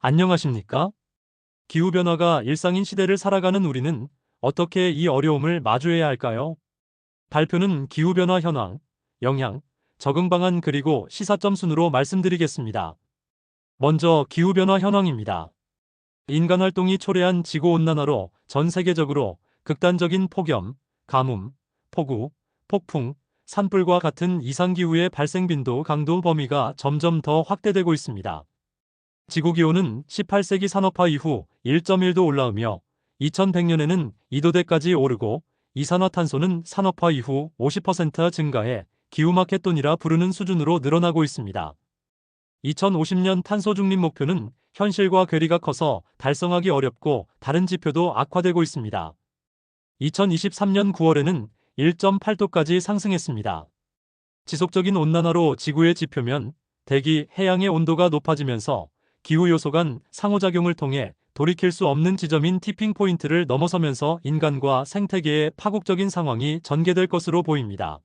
안녕하십니까? 기후변화가 일상인 시대를 살아가는 우리는 어떻게 이 어려움을 마주해야 할까요? 발표는 기후변화 현황, 영향, 적응 방안 그리고 시사점 순으로 말씀드리겠습니다. 먼저 기후변화 현황입니다. 인간 활동이 초래한 지구온난화로 전 세계적으로 극단적인 폭염, 가뭄, 폭우, 폭풍, 산불과 같은 이상기후의 발생 빈도, 강도, 범위가 점점 더 확대되고 있습니다. 지구기온은 18세기 산업화 이후 1.1도 올라오며 2100년에는 2도대까지 오르고 이산화탄소는 산업화 이후 50% 증가해 기후마켓돈이라 부르는 수준으로 늘어나고 있습니다. 2050년 탄소 중립 목표는 현실과 괴리가 커서 달성하기 어렵고 다른 지표도 악화되고 있습니다. 2023년 9월에는 1.8도까지 상승했습니다. 지속적인 온난화로 지구의 지표면 대기, 해양의 온도가 높아지면서 기후 요소 간 상호작용을 통해 돌이킬 수 없는 지점인 티핑 포인트를 넘어서면서 인간과 생태계의 파국적인 상황이 전개될 것으로 보입니다.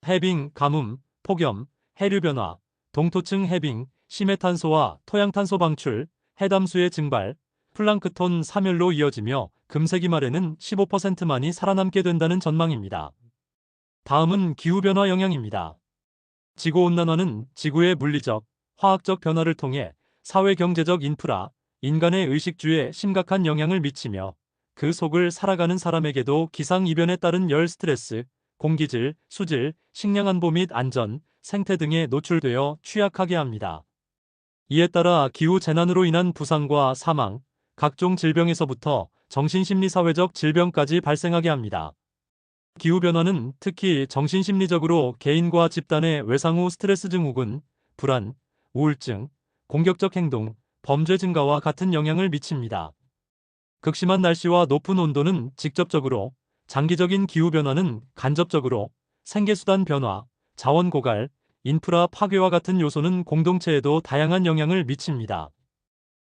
해빙, 가뭄, 폭염, 해류 변화, 동토층 해빙, 심해탄소와 토양탄소 방출, 해담수의 증발, 플랑크톤 사멸로 이어지며 금세기 말에는 15%만이 살아남게 된다는 전망입니다. 다음은 기후변화 영향입니다. 지구온난화는 지구의 물리적, 화학적 변화를 통해 사회-경제적 인프라, 인간의 의식주에 심각한 영향을 미치며 그 속을 살아가는 사람에게도 기상이변에 따른 열 스트레스, 공기질, 수질, 식량안보 및 안전, 생태 등에 노출되어 취약하게 합니다. 이에 따라 기후재난으로 인한 부상과 사망, 각종 질병에서부터 정신심리사회적 질병까지 발생하게 합니다. 기후변화는 특히 정신심리적으로 개인과 집단의 외상 후 스트레스 증후군, 불안, 우울증, 공격적 행동, 범죄 증가와 같은 영향을 미칩니다. 극심한 날씨와 높은 온도는 직접적으로, 장기적인 기후변화는 간접적으로 생계수단 변화, 자원 고갈, 인프라 파괴와 같은 요소는 공동체에도 다양한 영향을 미칩니다.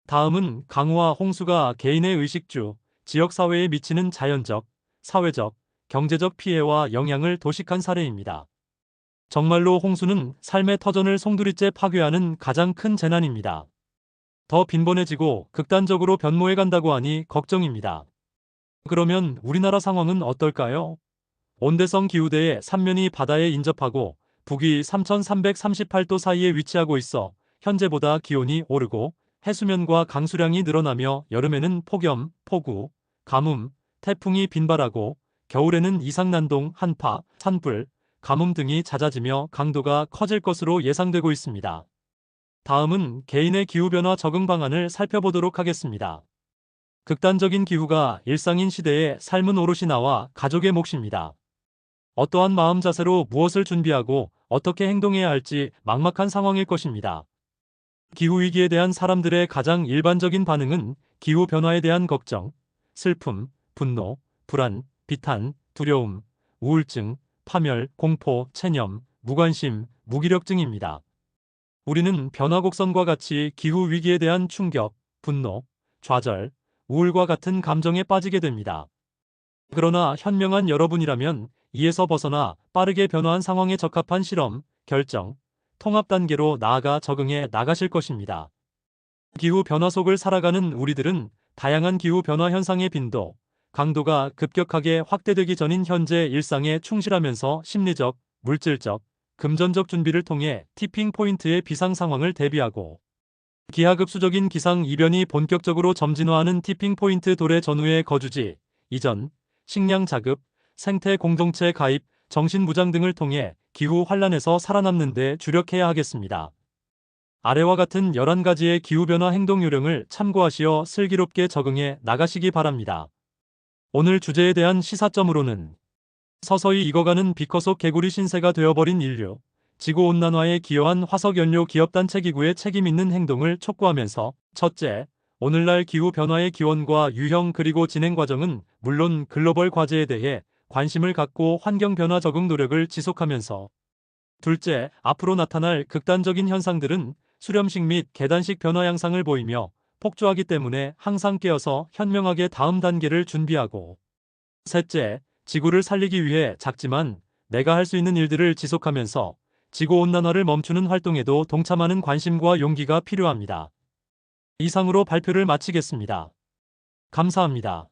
다음은 강우와 홍수가 개인의 의식주, 지역사회에 미치는 자연적, 사회적, 경제적 피해와 영향을 도식한 사례입니다. 정말로 홍수는 삶의 터전을 송두리째 파괴하는 가장 큰 재난입니다. 더 빈번해지고 극단적으로 변모해 간다고 하니 걱정입니다. 그러면 우리나라 상황은 어떨까요? 온대성 기후대의 삼면이 바다에 인접하고 북위 3338도 사이에 위치하고 있어 현재보다 기온이 오르고 해수면과 강수량이 늘어나며 여름에는 폭염, 폭우, 가뭄, 태풍이 빈발하고 겨울에는 이상난동, 한파, 산불, 가뭄 등이 잦아지며 강도가 커질 것으로 예상되고 있습니다. 다음은 개인의 기후변화 적응 방안을 살펴보도록 하겠습니다. 극단적인 기후가 일상인 시대에 삶은 오롯이 나와 가족의 몫입니다. 어떠한 마음 자세로 무엇을 준비하고 어떻게 행동해야 할지 막막한 상황일 것입니다. 기후위기에 대한 사람들의 가장 일반적인 반응은 기후변화에 대한 걱정, 슬픔, 분노, 불안, 비탄, 두려움, 우울증, 파멸, 공포, 체념, 무관심, 무기력증입니다. 우리는 변화 곡선과 같이 기후위기에 대한 충격, 분노, 좌절, 우울과 같은 감정에 빠지게 됩니다. 그러나 현명한 여러분이라면 이에서 벗어나 빠르게 변화한 상황에 적합한 실험, 결정, 통합 단계로 나아가 적응해 나가실 것입니다. 기후 변화 속을 살아가는 우리들은 다양한 기후 변화 현상의 빈도, 강도가 급격하게 확대되기 전인 현재 일상에 충실하면서 심리적, 물질적, 금전적 준비를 통해 티핑 포인트의 비상 상황을 대비하고 기하급수적인 기상 이변이 본격적으로 점진화하는 티핑 포인트 도래 전후의 거주지, 이전, 식량 자급, 생태 공동체 가입, 정신무장 등을 통해 기후 환란에서 살아남는 데 주력해야 하겠습니다. 아래와 같은 11가지의 기후변화 행동 요령을 참고하시어 슬기롭게 적응해 나가시기 바랍니다. 오늘 주제에 대한 시사점으로는 서서히 익어가는 비커 속 개구리 신세가 되어버린 인류, 지구온난화에 기여한 화석연료 기업단체 기구의 책임 있는 행동을 촉구하면서 첫째, 오늘날 기후변화의 기원과 유형 그리고 진행 과정은 물론 글로벌 과제에 대해 관심을 갖고 환경변화 적응 노력을 지속하면서 둘째, 앞으로 나타날 극단적인 현상들은 수렴식 및 계단식 변화 양상을 보이며 폭주하기 때문에 항상 깨어서 현명하게 다음 단계를 준비하고 셋째, 지구를 살리기 위해 작지만 내가 할 수 있는 일들을 지속하면서 지구온난화를 멈추는 활동에도 동참하는 관심과 용기가 필요합니다. 이상으로 발표를 마치겠습니다. 감사합니다.